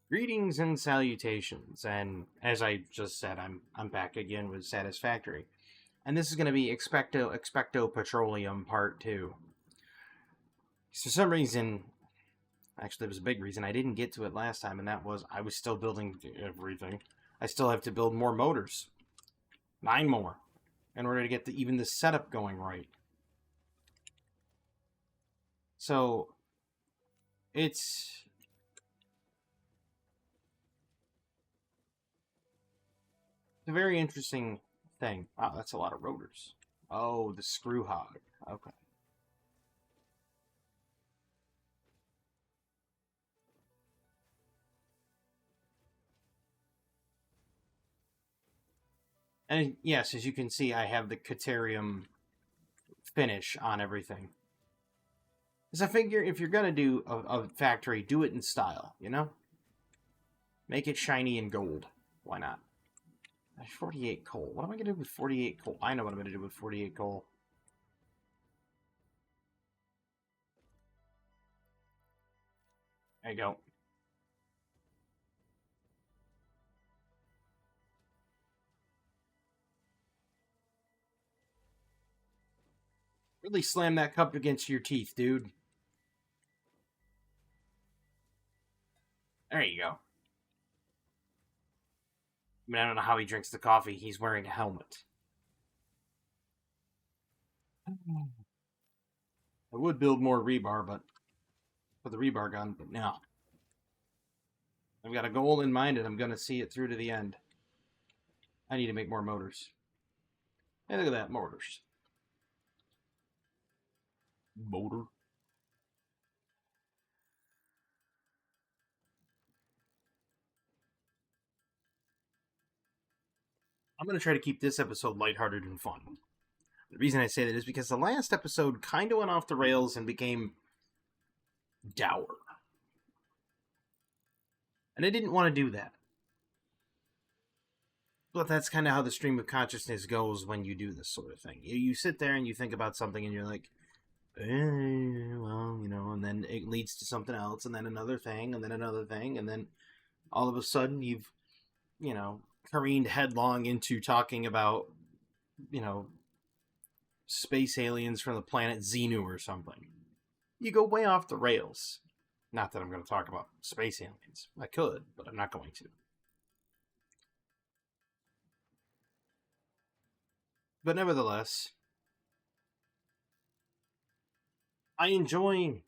Greetings and salutations, and as I just said, I'm back again with Satisfactory, and this is going to be Expecto Petroleum Part 2. For some reason, actually, there was a big reason I didn't get to it last time, and that was I was still building everything. I still have to build more motors, 9 more, in order to get even the setup going right. So it's a very interesting thing. Wow, that's a lot of rotors. Oh, the screw hog. Okay. And yes, as you can see, I have the Caterium finish on everything. Because I figure if you're going to do a factory, do it in style, you know? Make it shiny and gold. Why not? 48 coal. What am I going to do with 48 coal? I know what I'm going to do with 48 coal. There you go. Really slam that cup against your teeth, dude. There you go. I mean, I don't know how he drinks the coffee. He's wearing a helmet. I would build more rebar, but for the rebar gun, but no. I've got a goal in mind, and I'm going to see it through to the end. I need to make more motors. Hey, look at that, motors. Motor. I'm going to try to keep this episode lighthearted and fun. The reason I say that is because the last episode kind of went off the rails and became dour. And I didn't want to do that. But that's kind of how the stream of consciousness goes when you do this sort of thing. You sit there and you think about something and you're like, well, you know, and then it leads to something else, and then another thing, and then another thing, and then all of a sudden you've, you know, careened headlong into talking about, you know, space aliens from the planet Xenu or something. You go way off the rails. Not that I'm going to talk about space aliens. I could, but I'm not going to. But nevertheless, I enjoy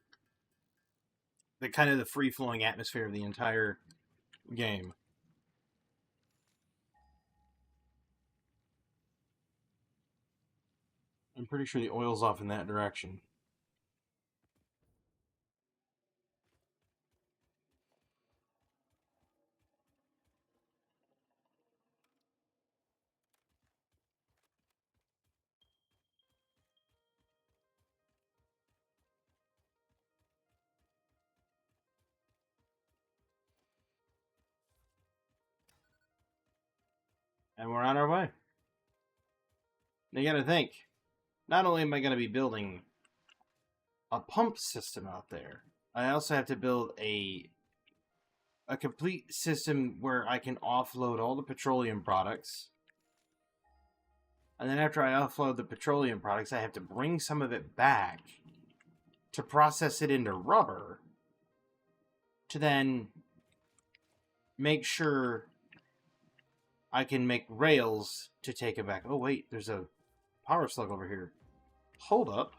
the kind of the free-flowing atmosphere of the entire game. I'm pretty sure the oil's off in that direction. And we're on our way. Now you gotta think, not only am I going to be building a pump system out there, I also have to build a complete system where I can offload all the petroleum products. And then after I offload the petroleum products, I have to bring some of it back to process it into rubber to then make sure I can make rails to take it back. Oh, wait, there's a power slug over here. Hold up.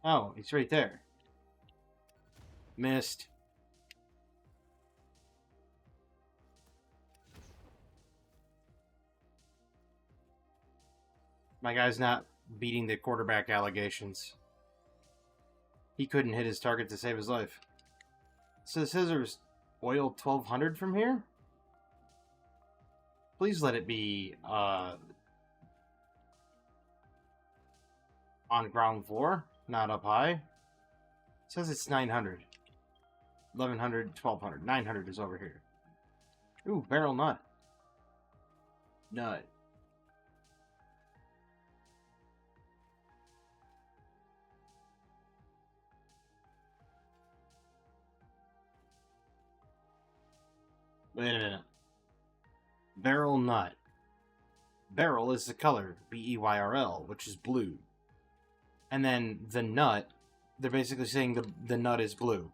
Oh, it's right there. Missed. My guy's not beating the quarterback allegations. He couldn't hit his target to save his life. So it says there's oil 1200 from here? Please let it be on ground floor, not up high. It says it's 900. 1100, 1200. 900 is over here. Ooh, barrel nut. Nut. Wait a minute. Beryl nut. Beryl is the color, B-E-Y-R-L, which is blue. And then the nut, they're basically saying the nut is blue.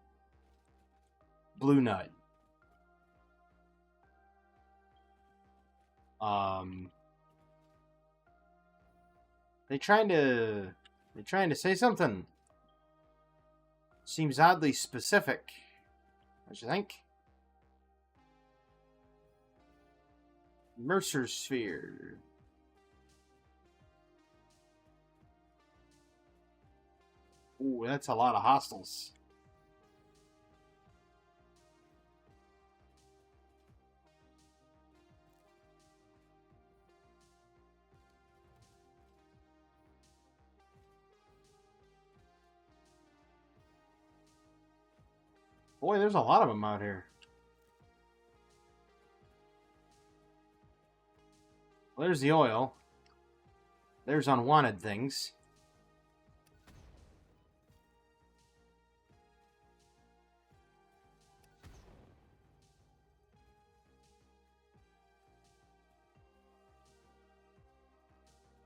Blue nut. They trying to say something. Seems oddly specific. What you think? Mercer sphere. Ooh, that's a lot of hostiles. Boy, there's a lot of them out here. Well, there's the oil. There's unwanted things.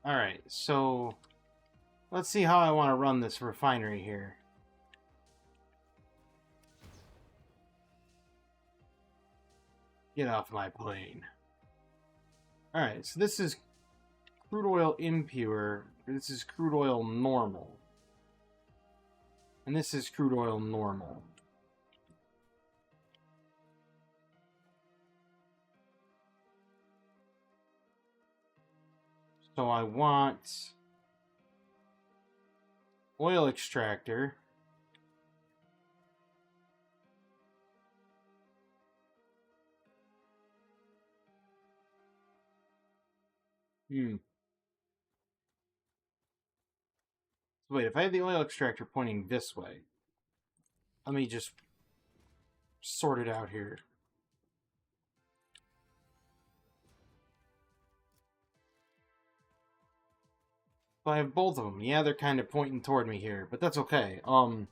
Alright, so let's see how I want to run this refinery here. Get off my plane. Alright, so this is crude oil impure. This is crude oil normal. And this is crude oil normal. So I want oil extractor. So wait, if I have the oil extractor pointing this way, let me just sort it out here. So I have both of them. Yeah, they're kind of pointing toward me here, but that's okay. Now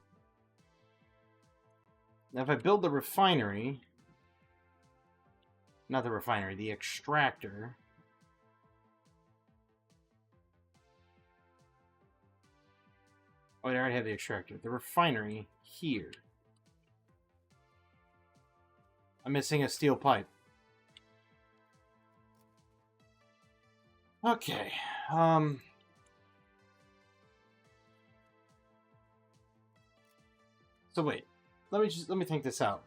if I build the refinery, not the refinery, the extractor. Oh, I already have the extractor. The refinery here. I'm missing a steel pipe. Okay. So wait. Let me think this out.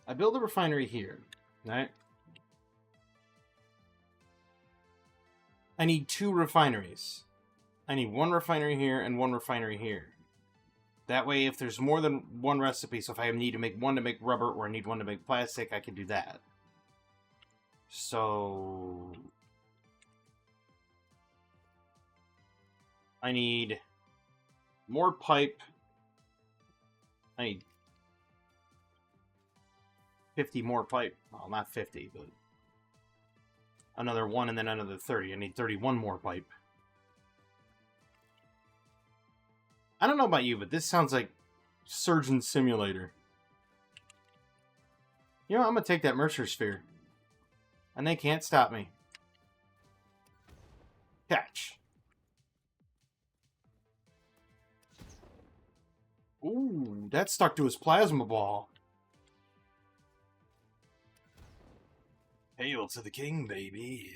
I build a refinery here, right? I need 2 refineries. I need 1 refinery here and 1 refinery here. That way, if there's more than 1 recipe, so if I need to make 1 to make rubber or I need 1 to make plastic, I can do that. So I need more pipe. I need 50 more pipe. Well, not 50, but another 1 and then another 30. I need 31 more pipe. I don't know about you, but this sounds like Surgeon Simulator. You know, I'm going to take that Mercer sphere. And they can't stop me. Catch. Ooh, that stuck to his plasma ball. Hail to the king, baby.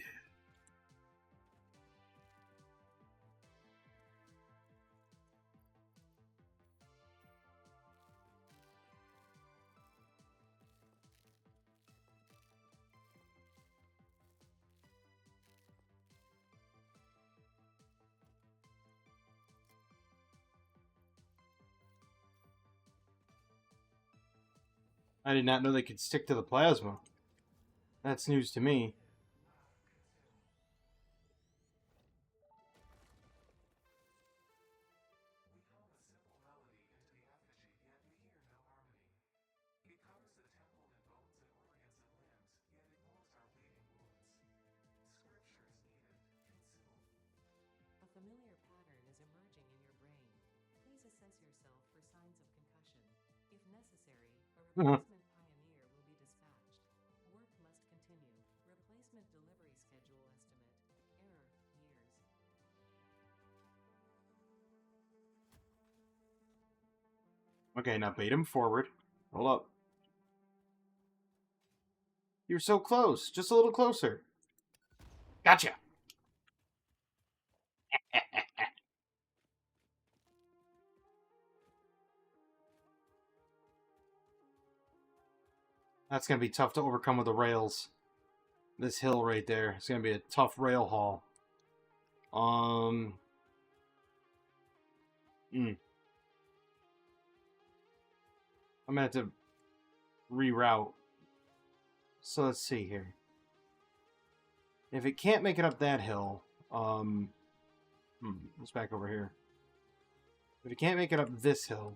I did not know they could stick to the plasma. That's news to me. A familiar pattern is emerging in your brain. Please assess yourself for signs of concussion. If necessary, a replacement pioneer will be dispatched. Work Okay, now bait him forward. Hold up. You're so close. Just a little closer. Gotcha. That's going to be tough to overcome with the rails. This hill right there. It's going to be a tough rail haul. I'm going to have to reroute. So let's see here. If it can't make it up that hill, let's back over here. If it can't make it up this hill,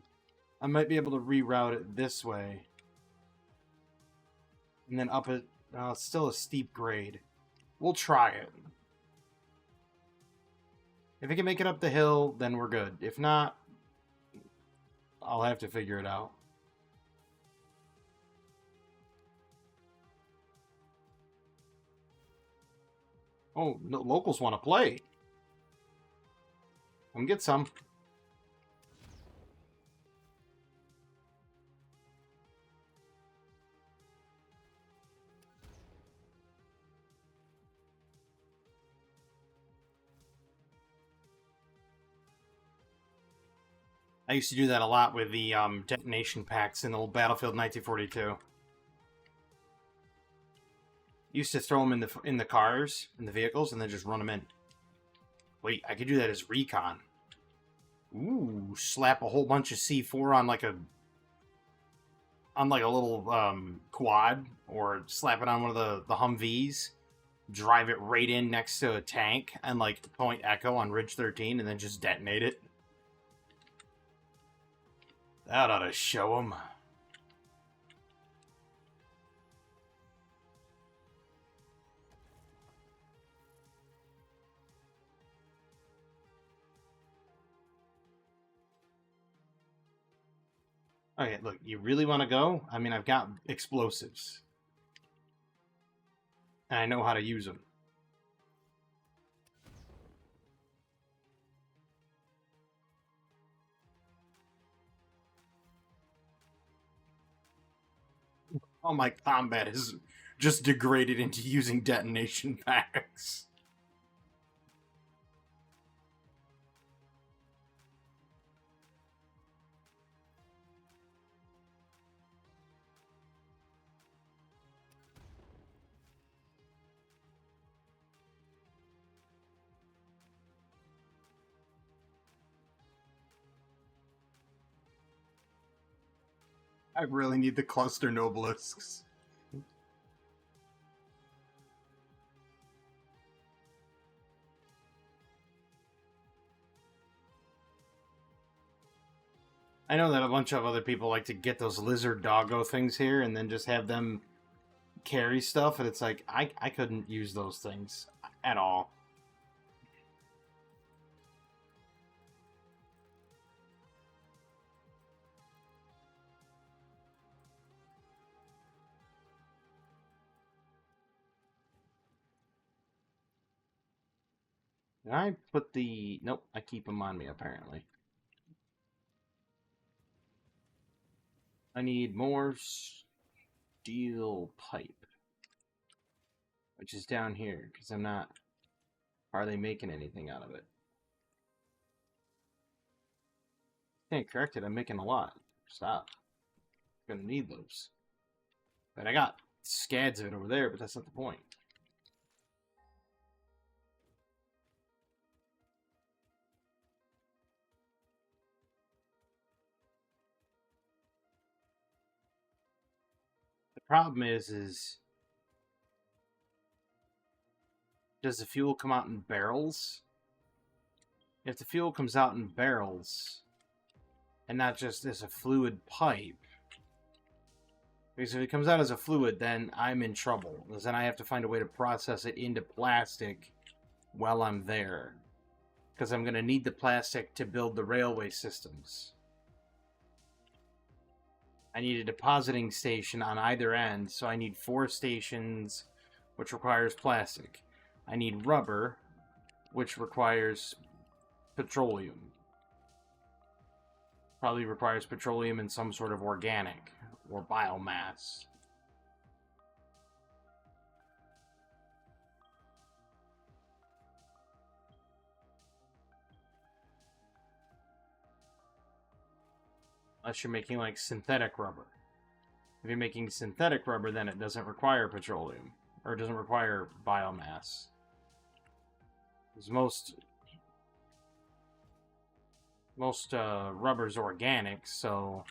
I might be able to reroute it this way. And then up it. It's still a steep grade. We'll try it. If it can make it up the hill, then we're good. If not, I'll have to figure it out. Oh, no, locals want to play. Come get some. I used to do that a lot with the detonation packs in old Battlefield 1942. Used to throw them in the cars, in the vehicles, and then just run them in. Wait, I could do that as recon. Ooh, slap a whole bunch of C4 on like a little quad, or slap it on one of the Humvees, drive it right in next to a tank, and like point Echo on Ridge 13, and then just detonate it. That ought to show them. Okay, look, you really want to go? I mean, I've got explosives. And I know how to use them. All my combat is just degraded into using detonation packs. I really need the cluster nobelisks. I know that a bunch of other people like to get those lizard doggo things here and then just have them carry stuff, and it's like, I couldn't use those things at all. Did I put the... Nope, I keep them on me, apparently. I need more steel pipe. Which is down here, because I'm not... Are they making anything out of it? Can't correct it, I'm making a lot. Stop. Gonna need those. But I got scads of it over there, but that's not the point. The problem is does the fuel come out in barrels? If the fuel comes out in barrels, and not just as a fluid pipe, because if it comes out as a fluid, then I'm in trouble. Because then I have to find a way to process it into plastic while I'm there. Because I'm going to need the plastic to build the railway systems. I need a depositing station on either end, so I need 4 stations, which requires plastic. I need rubber, which requires petroleum. Probably requires petroleum and some sort of organic or biomass. Unless you're making like synthetic rubber. If you're making synthetic rubber, then it doesn't require petroleum. Or it doesn't require biomass. Because most rubber's organic, so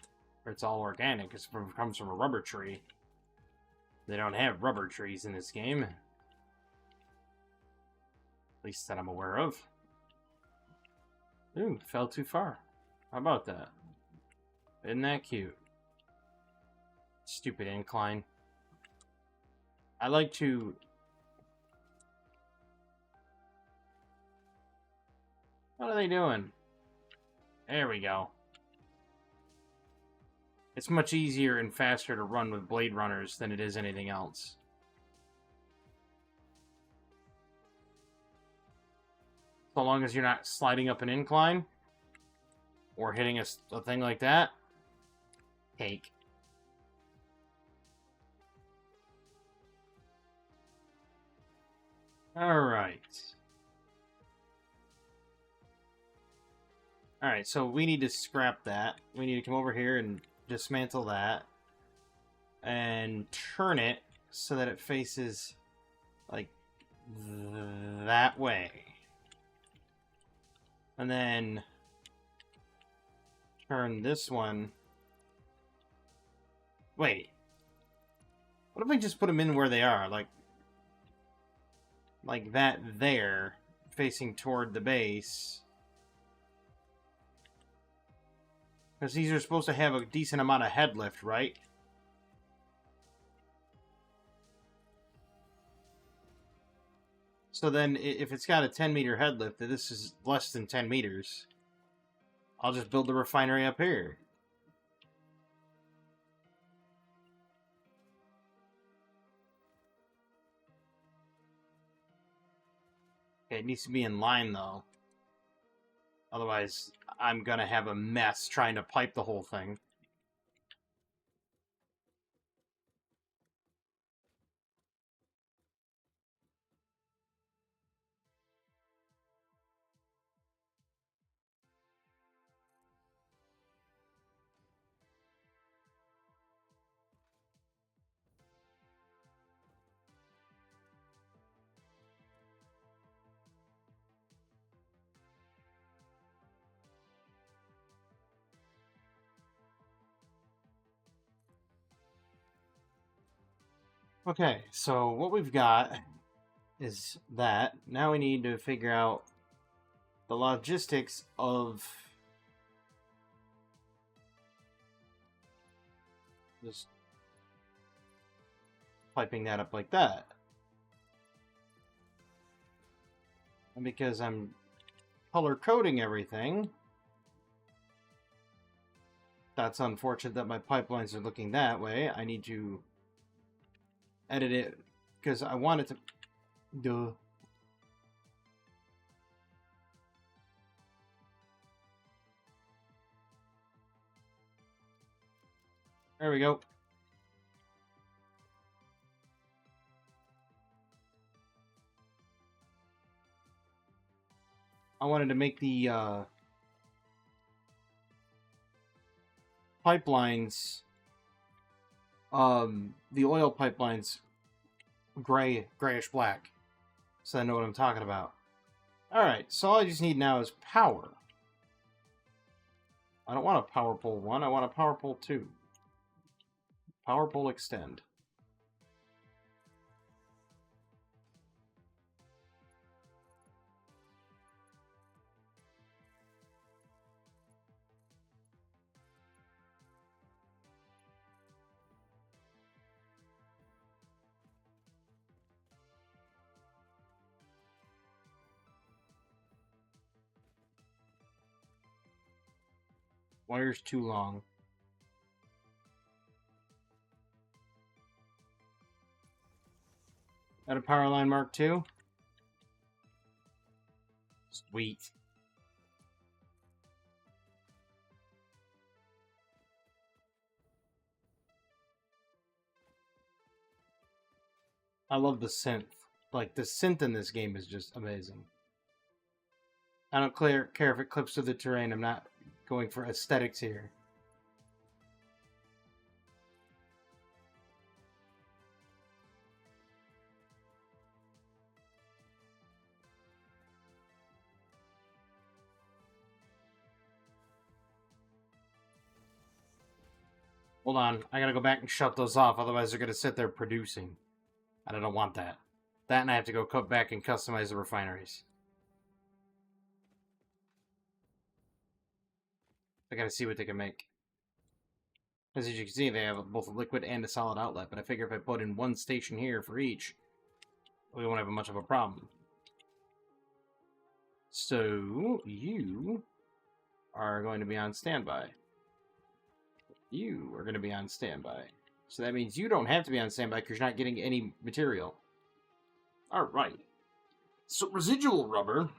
it's all organic. It comes from a rubber tree. They don't have rubber trees in this game. At least that I'm aware of. Ooh, fell too far. How about that? Isn't that cute? Stupid incline. I like to... What are they doing? There we go. It's much easier and faster to run with Blade Runners than it is anything else. So long as you're not sliding up an incline or hitting a thing like that. Cake. Alright. Alright, so we need to scrap that. We need to come over here and dismantle that. And turn it so that it faces, like, that way. And then turn this one. Wait. What if we just put them in where they are? Like that there, facing toward the base. Because these are supposed to have a decent amount of head lift, right? So then, if it's got a 10-meter head lift, and this is less than 10 meters, I'll just build the refinery up here. Okay, it needs to be in line, though. Otherwise, I'm gonna have a mess trying to pipe the whole thing. Okay, so what we've got is that. Now we need to figure out the logistics of just piping that up like that. And because I'm color coding everything, that's unfortunate that my pipelines are looking that way. I need to edit it because I want it to... Duh. There we go. I wanted to make the pipelines, the oil pipelines, grayish black, so I know what I'm talking about. Alright, so all I just need now is power. I don't want a power pole 1, I want a power pole 2. Power pole extend. Wire's too long. Got a power line mark II? Sweet. I love the synth. Like, the synth in this game is just amazing. I don't care if it clips to the terrain. I'm not going for aesthetics here. Hold on, I gotta go back and shut those off, otherwise they're gonna sit there producing. And I don't want that. That and I have to go cut back and customize the refineries. I gotta see what they can make. As you can see, they have both a liquid and a solid outlet, but I figure if I put in one station here for each, we won't have much of a problem. So, you are going to be on standby. You are going to be on standby. So that means you don't have to be on standby because you're not getting any material. Alright. So residual rubber.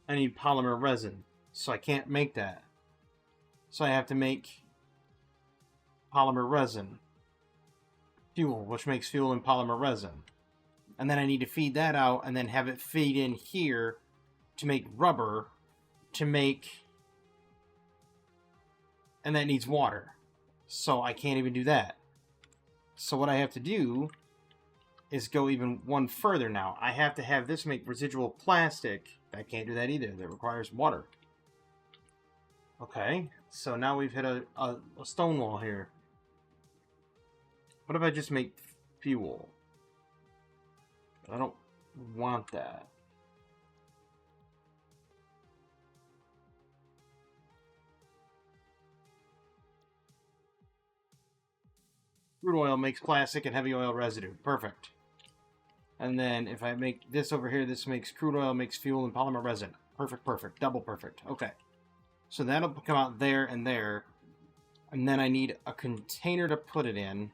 I need polymer resin. So I can't make that. So I have to make polymer resin. Fuel, which makes fuel in polymer resin. And then I need to feed that out and then have it feed in here to make rubber, to make... And that needs water. So I can't even do that. So what I have to do is go even one further now. I have to have this make residual plastic. I can't do that either. That requires water. Okay, so now we've hit a stone wall here. What if I just make fuel? I don't want that. Crude oil makes plastic and heavy oil residue. Perfect. And then if I make this over here, this makes crude oil, makes fuel, and polymer resin. Perfect, perfect. Double perfect. Okay. So that'll come out there and there. And then I need a container to put it in.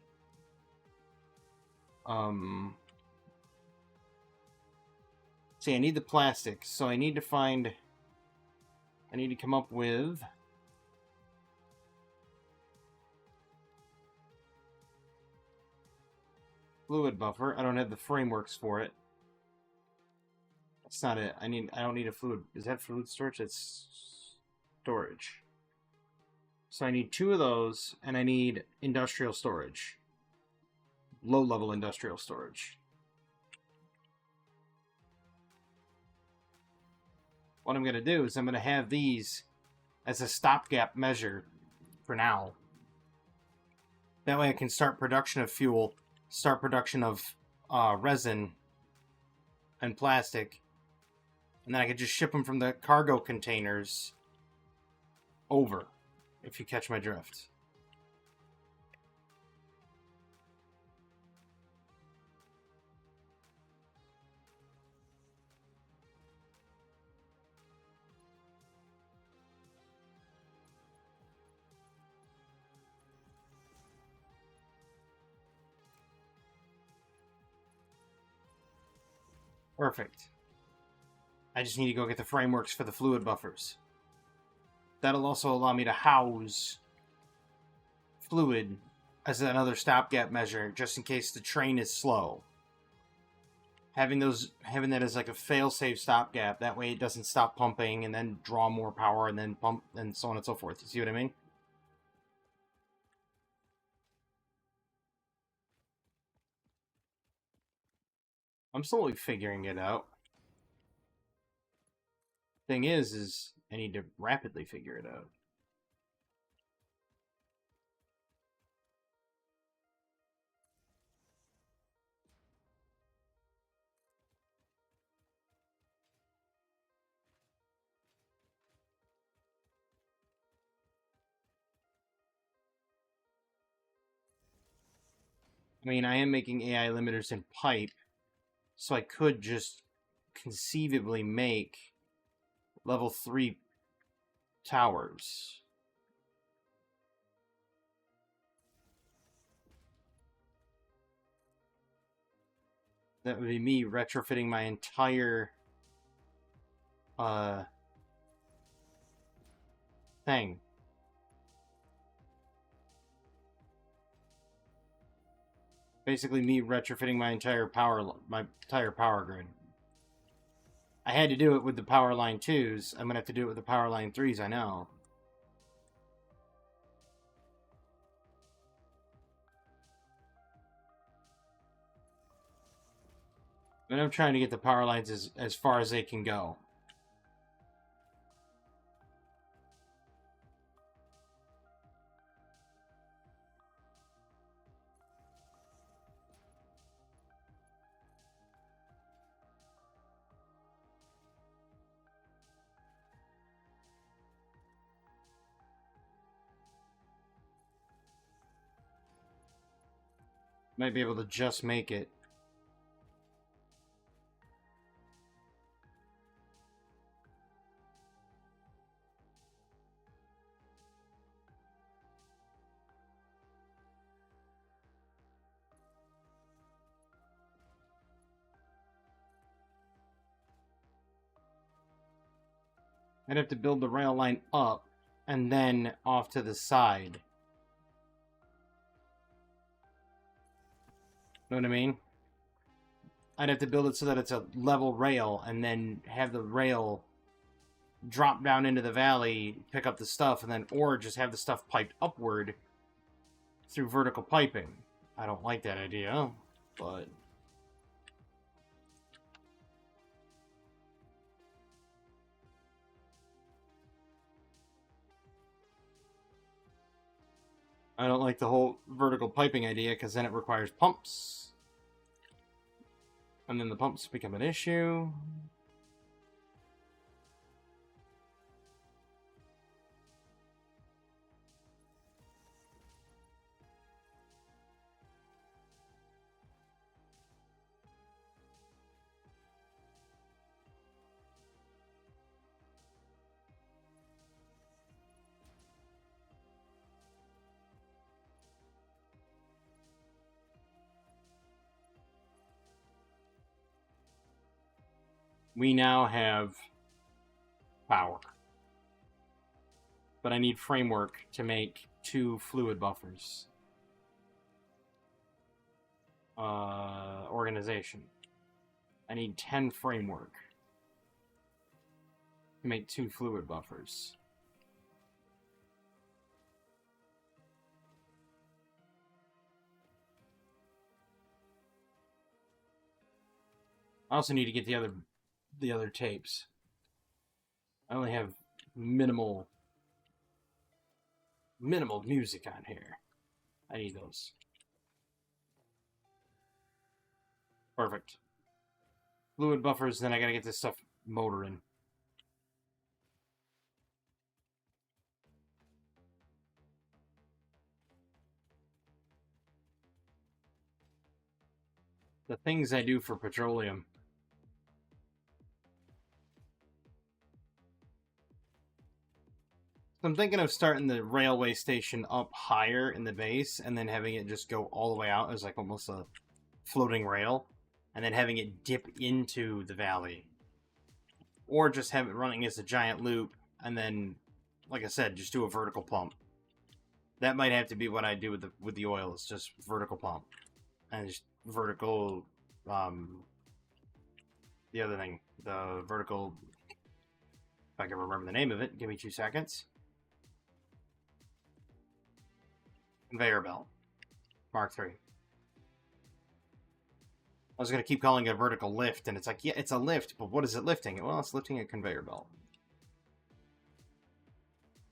See, I need the plastic. So I need to find... I need to come up with... fluid buffer. I don't have the frameworks for it. That's not it. I don't need a fluid. Is that fluid storage? It's storage. So I need 2 of those, and I need industrial storage. Low-level industrial storage. What I'm going to do is I'm going to have these as a stopgap measure for now. That way I can start production of fuel, start production of resin and plastic, and then I could just ship them from the cargo containers over, if you catch my drift. Perfect. I just need to go get the frameworks for the fluid buffers. That'll also allow me to house fluid as another stopgap measure, just in case the train is slow. Having that as like a fail-safe stopgap, that way it doesn't stop pumping and then draw more power and then pump and so on and so forth. You see what I mean? I'm slowly figuring it out. Thing is I need to rapidly figure it out. I mean, I am making AI limiters in pipe, so I could just conceivably make level 3 towers. That would be me retrofitting my entire thing. Basically me retrofitting my entire power grid. I had to do it with the power line 2s. I'm gonna have to do it with the power line 3s, I know. But I'm trying to get the power lines as far as they can go. Might be able to just make it. I'd have to build the rail line up and then off to the side. Know what I mean? I'd have to build it so that it's a level rail and then have the rail drop down into the valley, pick up the stuff, and then, or just have the stuff piped upward through vertical piping. I don't like that idea, but I don't like the whole vertical piping idea because then it requires pumps. And then the pumps become an issue. We now have power. But I need framework to make 2 fluid buffers. Organization. I need 10 framework to make 2 fluid buffers. I also need to get the other tapes. I only have minimal music on here. I need those. Perfect. Fluid buffers, then I gotta get this stuff motoring. The things I do for petroleum. I'm thinking of starting the railway station up higher in the base and then having it just go all the way out as like almost a floating rail and then having it dip into the valley. Or just have it running as a giant loop and then, like I said, just do a vertical pump. That might have to be what I do with the oil. It's just vertical pump. And just vertical, the other thing, the vertical, if I can remember the name of it, give me 2 seconds. Conveyor belt. Mark III. I was going to keep calling it a vertical lift, and it's like, yeah, it's a lift, but what is it lifting? Well, it's lifting a conveyor belt.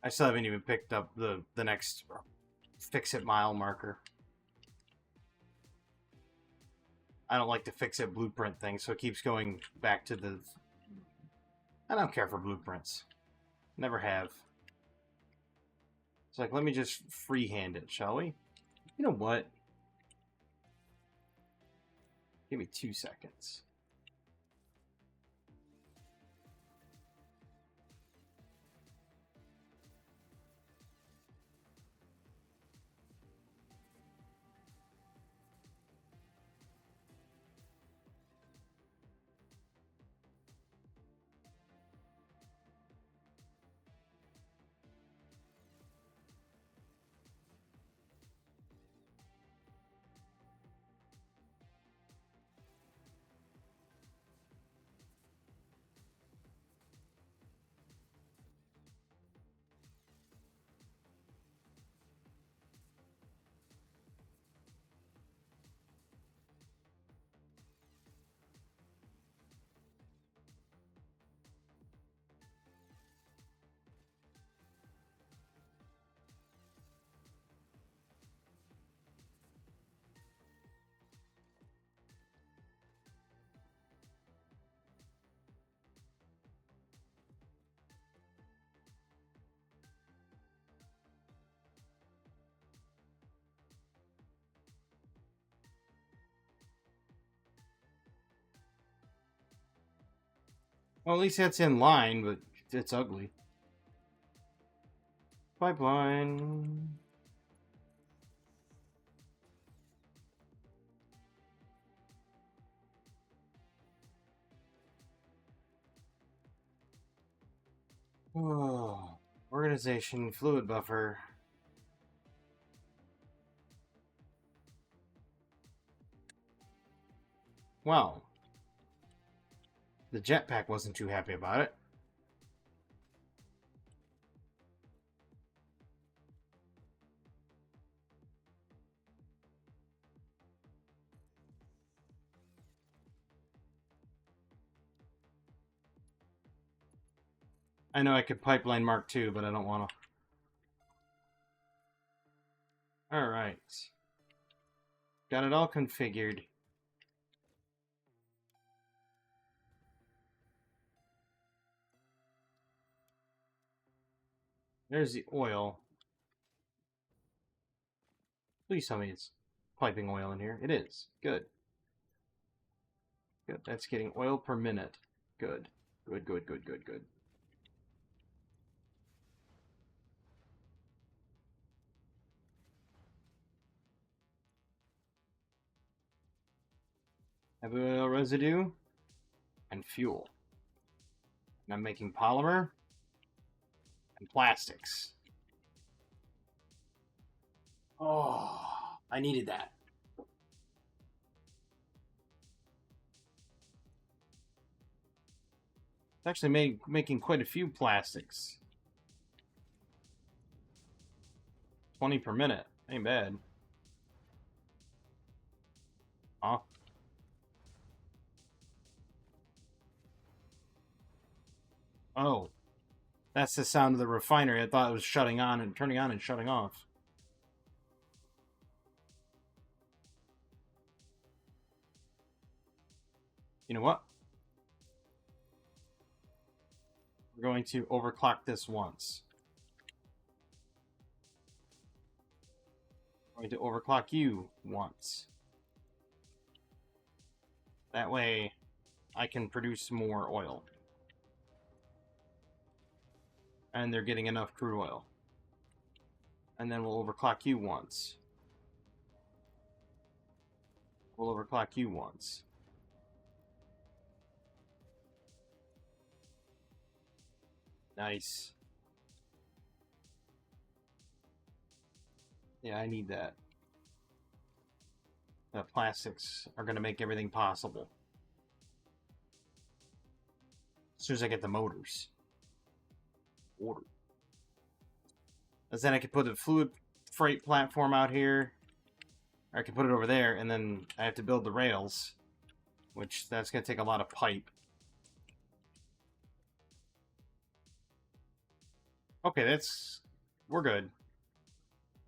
I still haven't even picked up the next fix-it mile marker. I don't like the fix-it blueprint thing, so it keeps going back to the... I don't care for blueprints. Never have. It's like, let me just freehand it, shall we? You know what? Give me 2 seconds. Well, at least that's in line, but it's ugly. Pipeline. Oh, organization, fluid buffer. Well, the jetpack wasn't too happy about it. I know I could pipeline Mark II, but I don't want to. Alright. Got it all configured. There's the oil. Please tell me it's piping oil in here. It is. Good. Good. That's getting oil per minute. Good. Good, good, good, good, good. Heavy oil residue and fuel. And I'm making polymer and plastics. Oh, I needed that. It's actually making quite a few plastics. 20 per minute. Ain't bad. Huh? Oh. That's the sound of the refinery. I thought it was shutting on and turning on and shutting off. You know what? We're going to overclock this once. We're going to overclock you once. That way, I can produce more oil. And they're getting enough crude oil. And then we'll overclock you once. We'll overclock you once. Nice. Yeah, I need that. The plastics are going to make everything possible. As soon as I get the motors. Order. Because then I can put a fluid freight platform out here. Or I can put it over there, and then I have to build the rails. Which, that's going to take a lot of pipe. Okay, that's... We're good.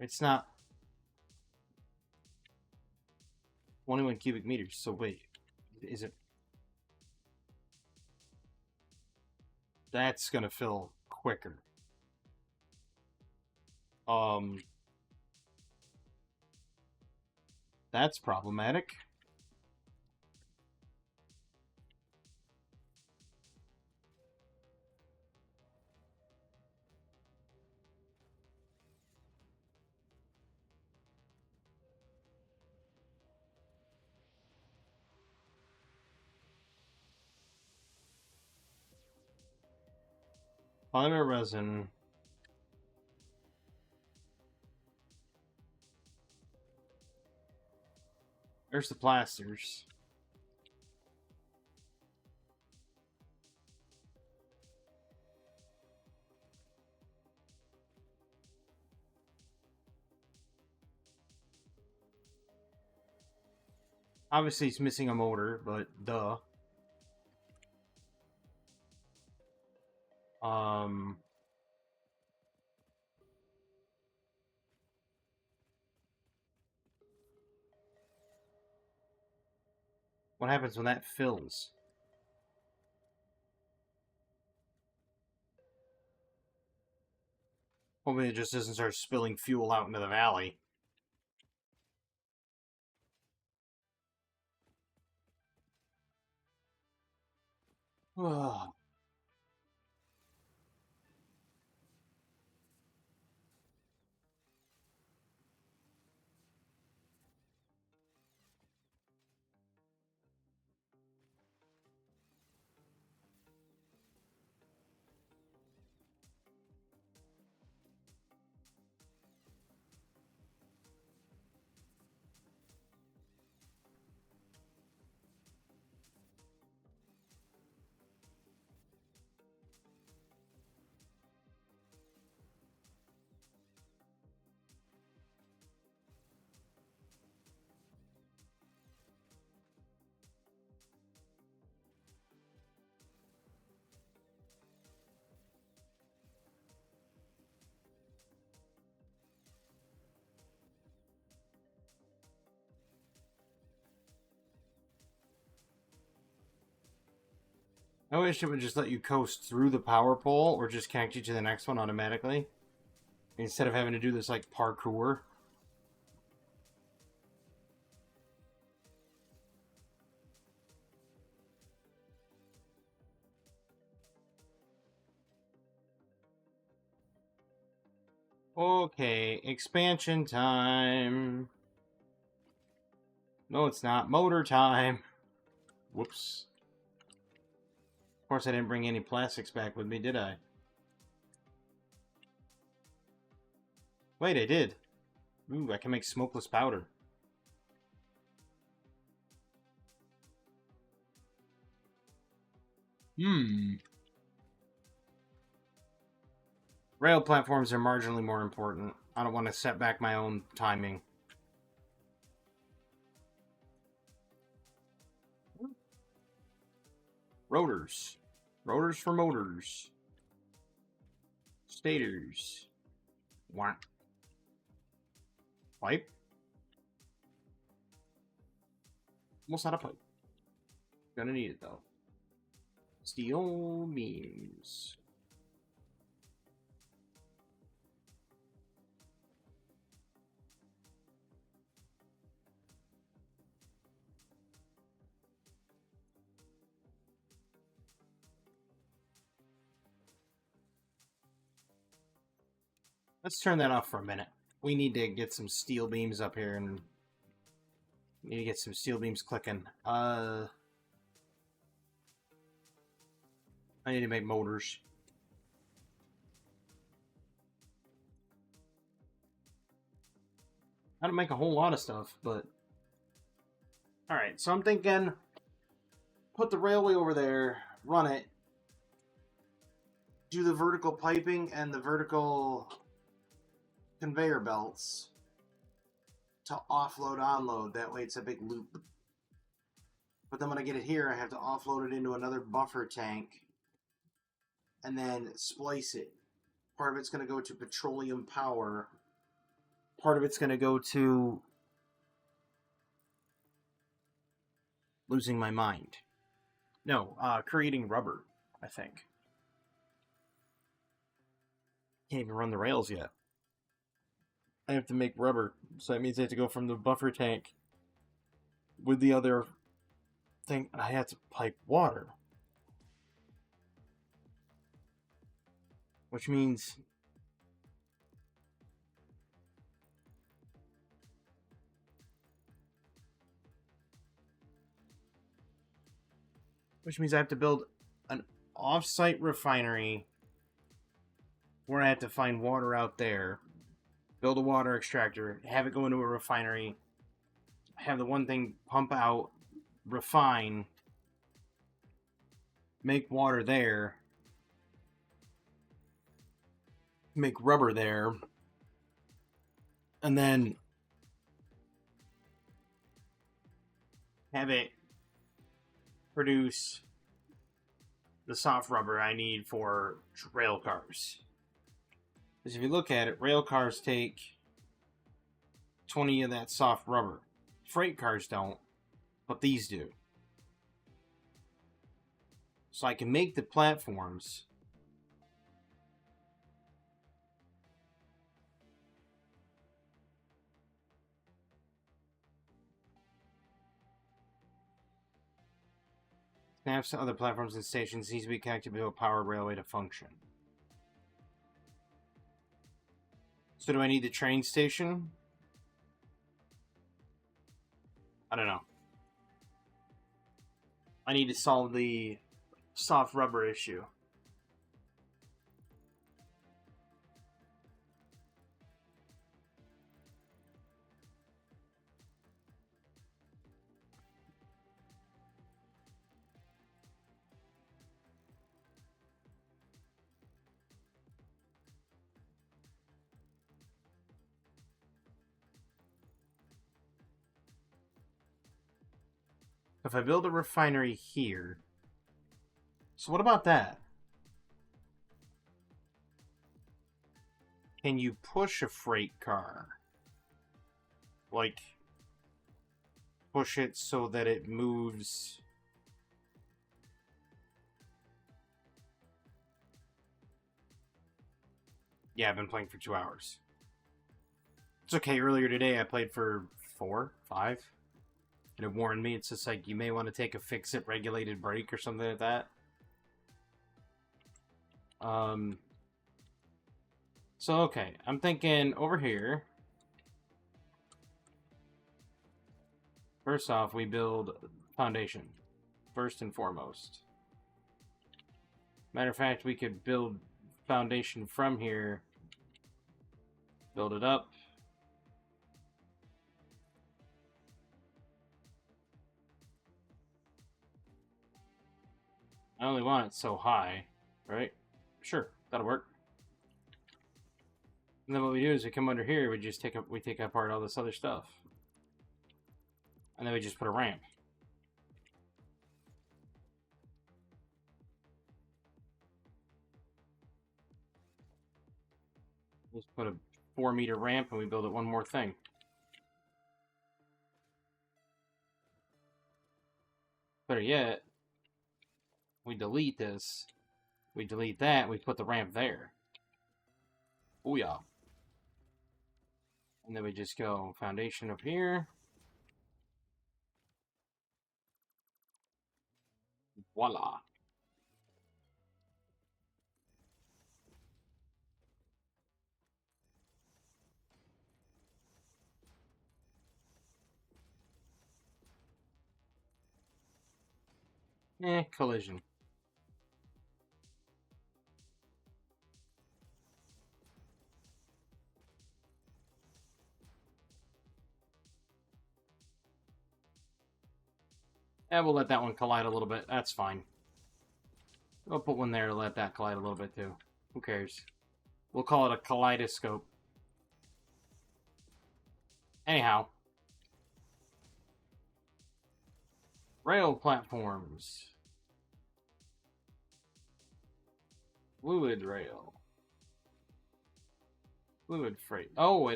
It's not... 21 cubic meters, so wait. Is it... That's going to fill quicker. That's problematic. Polymer resin. There's the plasters. Obviously, it's missing a motor, but duh. What happens when that fills? Hopefully it just doesn't start spilling fuel out into the valley. I wish it would just let you coast through the power pole or just connect you to the next one automatically. Instead of having to do this, like, parkour. Okay, expansion time. No, it's not. Motor time. Whoops. Of course, I didn't bring any plastics back with me, did I? Wait, I did. Ooh, I can make smokeless powder. Rail platforms are marginally more important. I don't want to set back my own timing. Rotors. Rotors for motors. Stators. What? Pipe? Almost out of pipe. Gonna need it though. Steel beams. Let's turn that off for a minute. We need to get some steel beams up here and need to get some steel beams clicking. I need to make motors. I don't make a whole lot of stuff, but alright, so I'm thinking put the railway over there, run it, do the vertical piping and the vertical conveyor belts to offload, onload. That way it's a big loop. But then when I get it here, I have to offload it into another buffer tank and then splice it. Part of it's going to go to petroleum power. Part of it's going to go to losing my mind. No, creating rubber, I think. Can't even run the rails yet. I have to make rubber, so that means I have to go from the buffer tank with the other thing. I have to pipe water. Which means I have to build an off-site refinery where I have to find water out there, build a water extractor, have it go into a refinery, have the one thing pump out, refine, make water there, make rubber there, and then have it produce the soft rubber I need for rail cars. Because if you look at it, rail cars take 20 of that soft rubber. Freight cars don't, but these do. So I can make the platforms. Snaps to other platforms and stations needs to be connected to a powered railway to function. So do I need the train station? I don't know. I need to solve the soft rubber issue. If I build a refinery here... So what about that? Can you push a freight car? Like, push it so that it moves Yeah, I've been playing for 2 hours. It's okay. Earlier today, I played for 4, 5. And it warned me. It's just like, you may want to take a fix-it regulated break or something like that. So, okay. I'm thinking over here. First off, we build foundation. First and foremost. Matter of fact, we could build foundation from here. Build it up. I only want it so high, right? Sure, that'll work. And then what we do is we come under here, we just take apart all this other stuff. And then we just put a ramp. Just put a 4-meter ramp and we build it one more thing. Better yet, we delete this. We delete that, we put the ramp there. Oh yeah. And then we just go foundation up here. Voila. Collision. We'll let that one collide a little bit. That's fine. We'll put one there to let that collide a little bit too. Who cares? We'll call it a kaleidoscope. Anyhow. Rail platforms. Fluid rail. Fluid freight. Oh,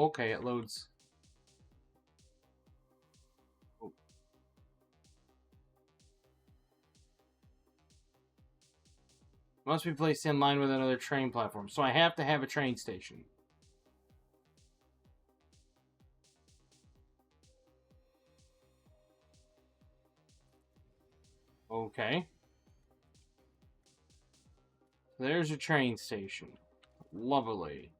okay, it loads. Oh. Must be placed in line with another train platform. So I have to have a train station. Okay. There's a train station. Lovely.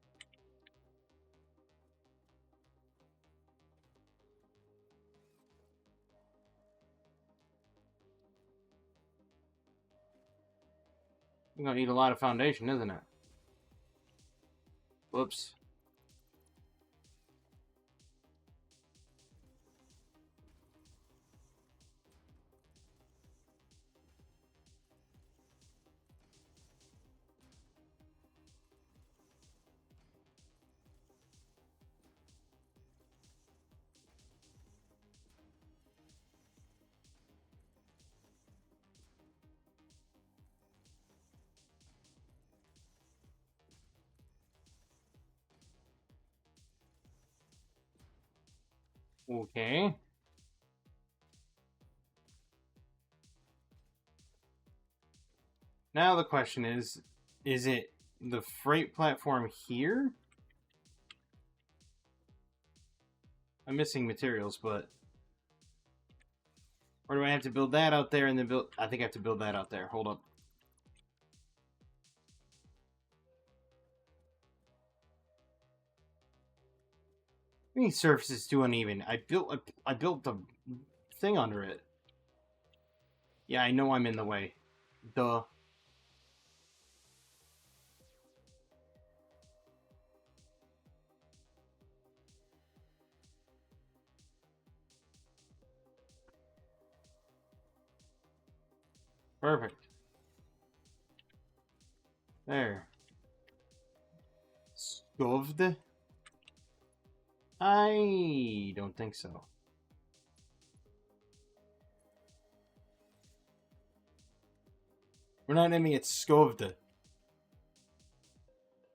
You're gonna need a lot of foundation, isn't it? Whoops. Okay. Now the question is it the freight platform here? I'm missing materials, but... Or do I have to build that out there and then build... I think I have to build that out there. Hold up. How many surfaces too uneven? I built the thing under it. Yeah, I know I'm in the way. Duh. Perfect. There. Shoved? I don't think so. We're not naming it Skoved.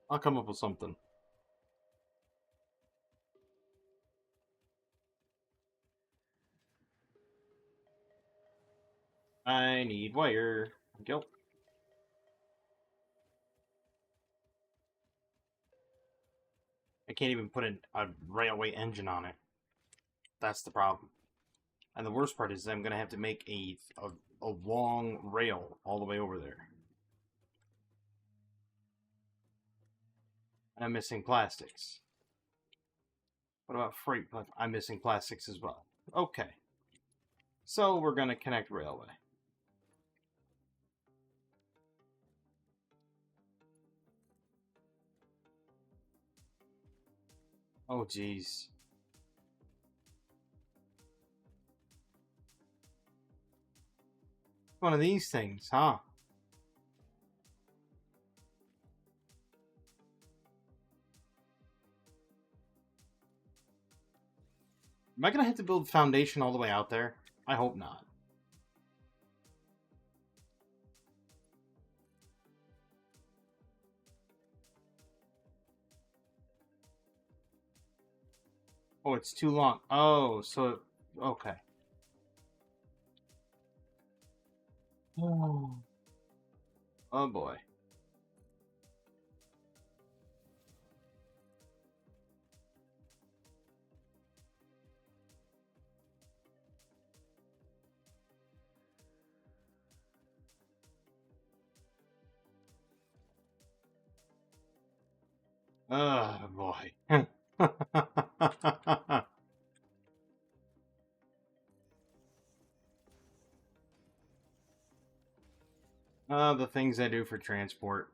I'll come up with something. I need wire. Go. can't even put a railway engine on it. That's the problem. And the worst part is I'm going to have to make a long rail all the way over there. And I'm missing plastics. What about freight? I'm missing plastics as well. Okay. So we're going to connect railway. Oh, geez. One of these things, huh? Am I going to have to build foundation all the way out there? I hope not. Oh, it's too long. Oh, so... Okay. Oh, oh boy. Oh boy. The things I do for transport.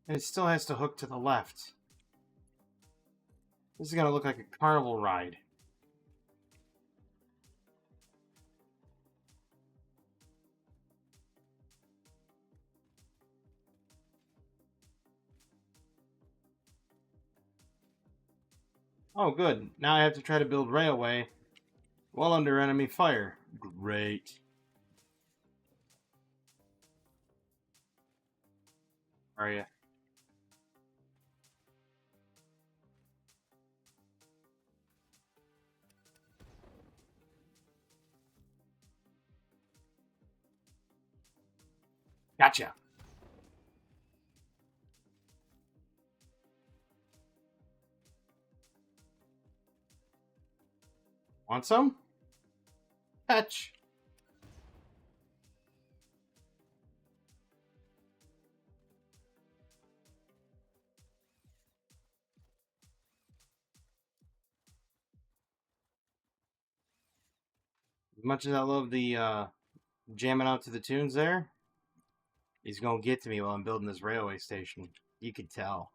And it still has to hook to the left. This is gonna look like a carnival ride. Oh, good. Now I have to try to build railway while under enemy fire. Great. Are you? Gotcha. Want some? Fetch. As much as I love the jamming out to the tunes there, he's gonna get to me while I'm building this railway station. You could tell.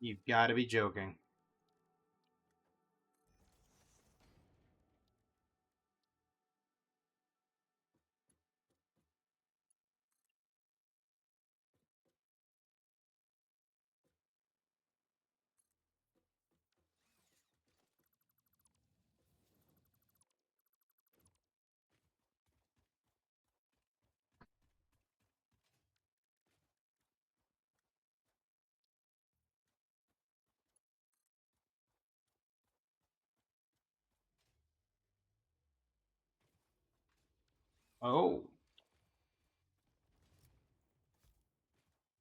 You've got to be joking. Oh.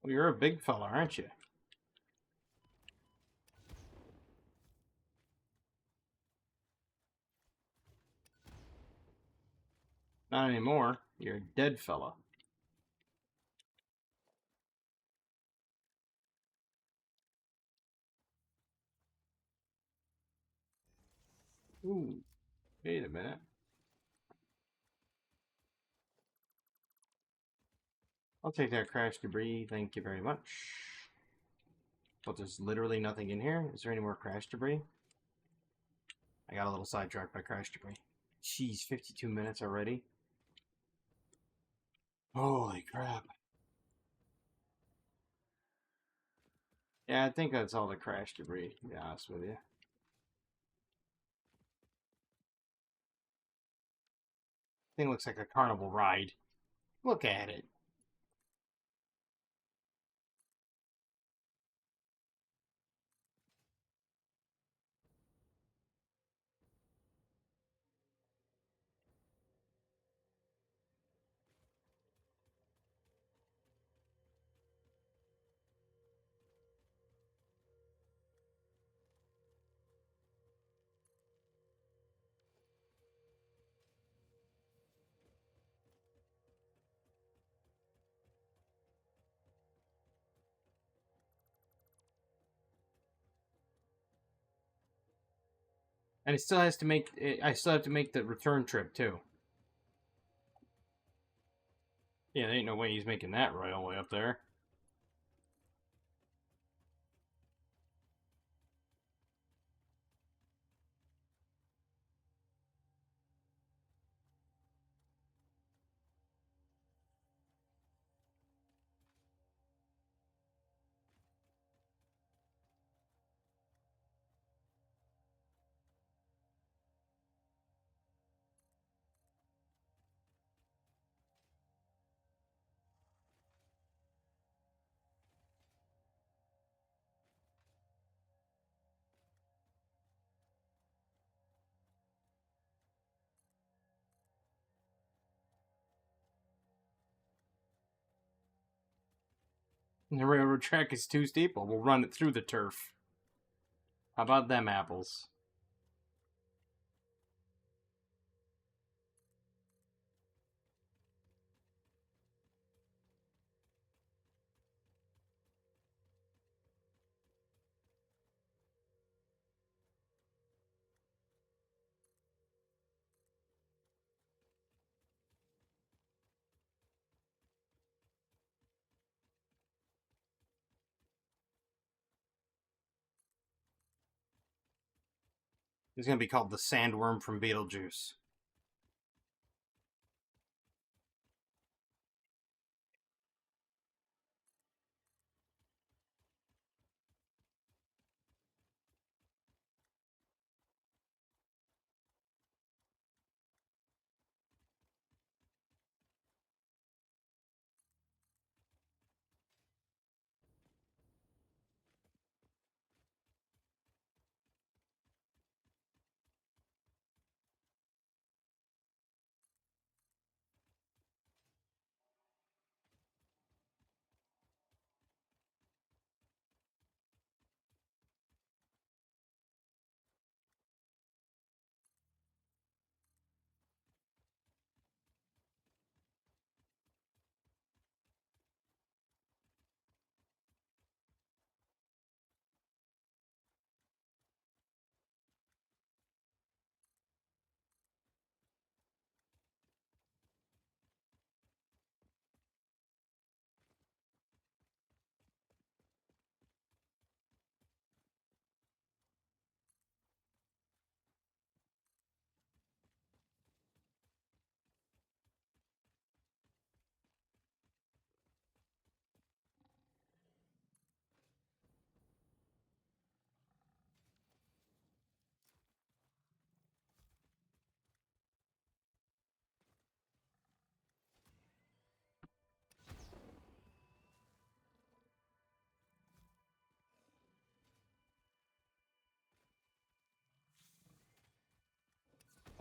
Well, you're a big fella, aren't you? Not anymore. You're a dead fella. Ooh, wait a minute. I'll take that crash debris. Thank you very much. But there's literally nothing in here. Is there any more crash debris? I got a little sidetracked by crash debris. Jeez, 52 minutes already. Holy crap. Yeah, I think that's all the crash debris, to be honest with you. Thing looks like a carnival ride. Look at it. And it still has to make. I still have to make the return trip too. Yeah, there ain't no way he's making that right all the way up there. And the railroad track is too steep. Well, we'll run it through the turf. How about them apples? It's gonna be called the sandworm from Beetlejuice.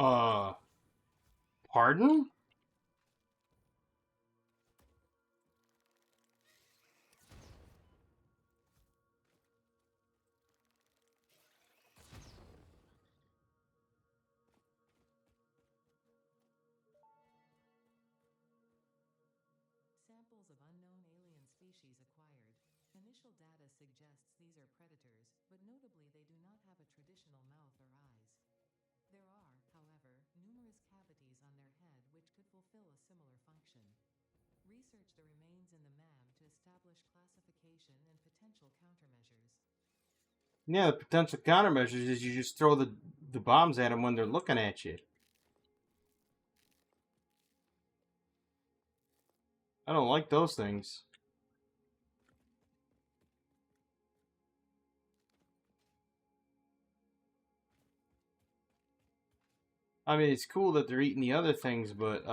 Uh, pardon? Samples of unknown alien species acquired. Initial data suggests these are predators, but notably they do not have a traditional mouth or eyes. There are, however, numerous cavities on their head which could fulfill a similar function. Research the remains in the MAM to establish classification and potential countermeasures. Yeah, the potential countermeasures is you just throw the bombs at them when they're looking at you. I don't like those things. I mean, it's cool that they're eating the other things, but,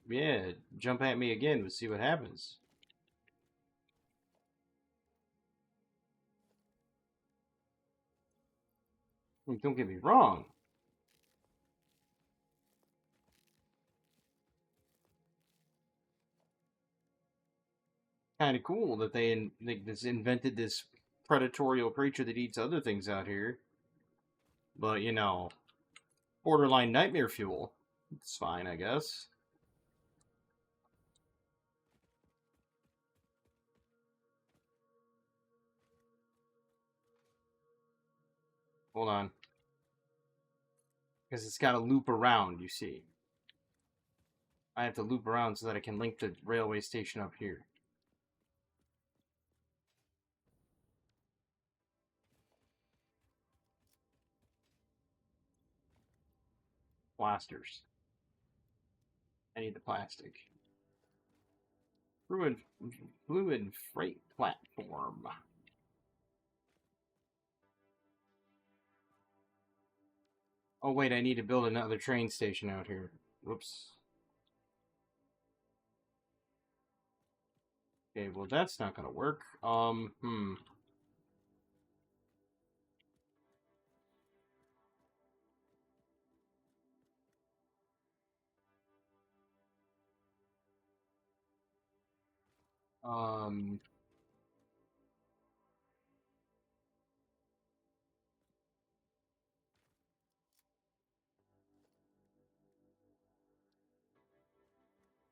yeah, jump at me again. We'll see what happens. I mean, don't get me wrong. Kind of cool that they invented this predatorial creature that eats other things out here. But, you know, borderline nightmare fuel. It's fine, I guess. Hold on. Because it's got to loop around, you see. I have to loop around so that I can link the railway station up here. Blasters. I need the plastic. Fluid freight platform. Oh wait, I need to build another train station out here. Whoops. Okay, well that's not gonna work. Um,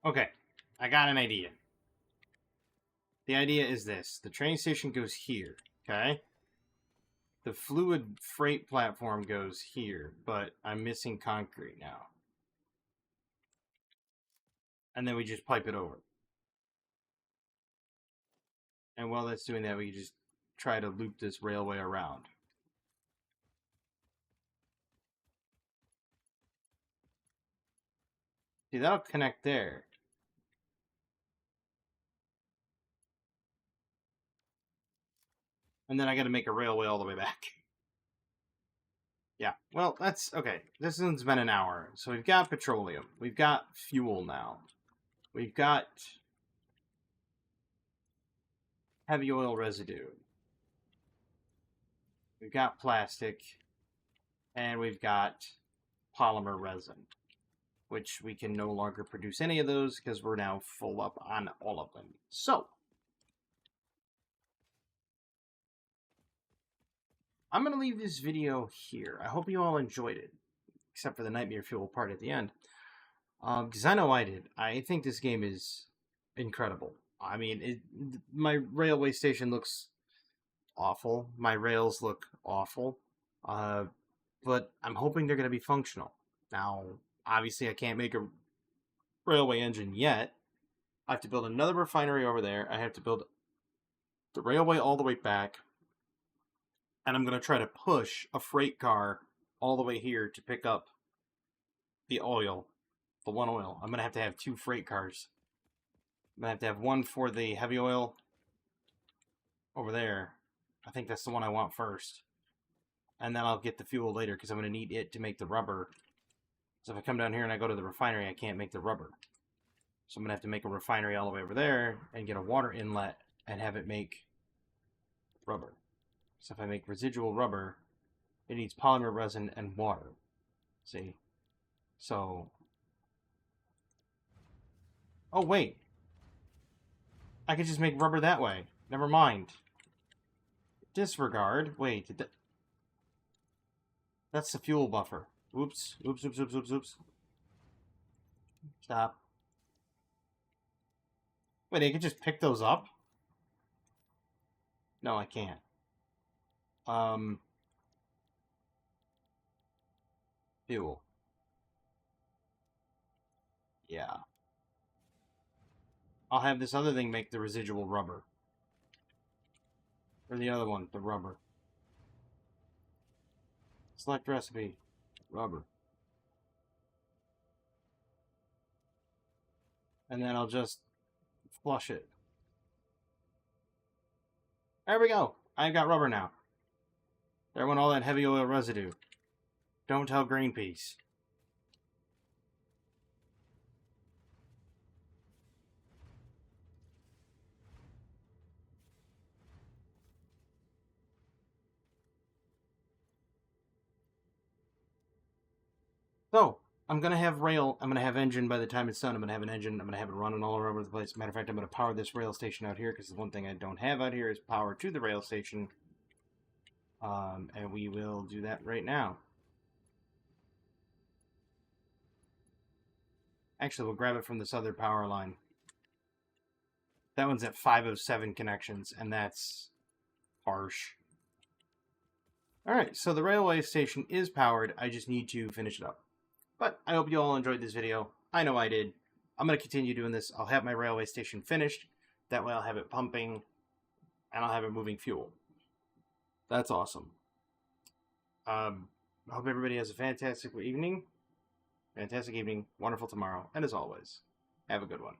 okay, I got an idea. The idea is this. The train station goes here, okay? The fluid freight platform goes here, but I'm missing concrete now. And then we just pipe it over. And while that's doing that, we just try to loop this railway around. See, that'll connect there. And then I gotta make a railway all the way back. Yeah, well, that's okay. This one's been an hour. So we've got petroleum. We've got fuel now. We've got heavy oil residue. We've got plastic. And we've got polymer resin, which we can no longer produce any of those because we're now full up on all of them. So, I'm going to leave this video here. I hope you all enjoyed it, except for the nightmare fuel part at the end. Because I know I did. I think this game is incredible. I mean, my railway station looks awful. My rails look awful. But I'm hoping they're going to be functional. Now, obviously, I can't make a railway engine yet. I have to build another refinery over there. I have to build the railway all the way back. And I'm going to try to push a freight car all the way here to pick up the oil, the one oil. I'm going to have two freight cars. I'm going to have one for the heavy oil over there. I think that's the one I want first. And then I'll get the fuel later because I'm going to need it to make the rubber. So if I come down here and I go to the refinery, I can't make the rubber. So I'm going to have to make a refinery all the way over there and get a water inlet and have it make rubber. So if I make residual rubber, it needs polymer resin and water. See? So... oh, wait. I could just make rubber that way. Never mind. Disregard. Wait. That's the fuel buffer. Oops. Oops, oops, oops, oops, oops. Stop. Wait, I could just pick those up? No, I can't. Fuel. Yeah. I'll have this other thing make the residual rubber. Or the other one, the rubber. Select recipe. Rubber. And then I'll just flush it. There we go. I've got rubber now. There went all that heavy oil residue. Don't tell Greenpeace. So, I'm going to have rail. I'm going to have engine by the time it's done. I'm going to have an engine. I'm going to have it running all over the place. Matter of fact, I'm going to power this rail station out here because the one thing I don't have out here is power to the rail station. And we will do that right now. Actually, we'll grab it from this other power line. That one's at 507 connections, and that's harsh. Alright, so the railway station is powered. I just need to finish it up. But I hope you all enjoyed this video. I know I did. I'm going to continue doing this. I'll have my railway station finished. That way I'll have it pumping, and I'll have it moving fuel. That's awesome. I hope everybody has a fantastic evening. Wonderful tomorrow. And as always, have a good one.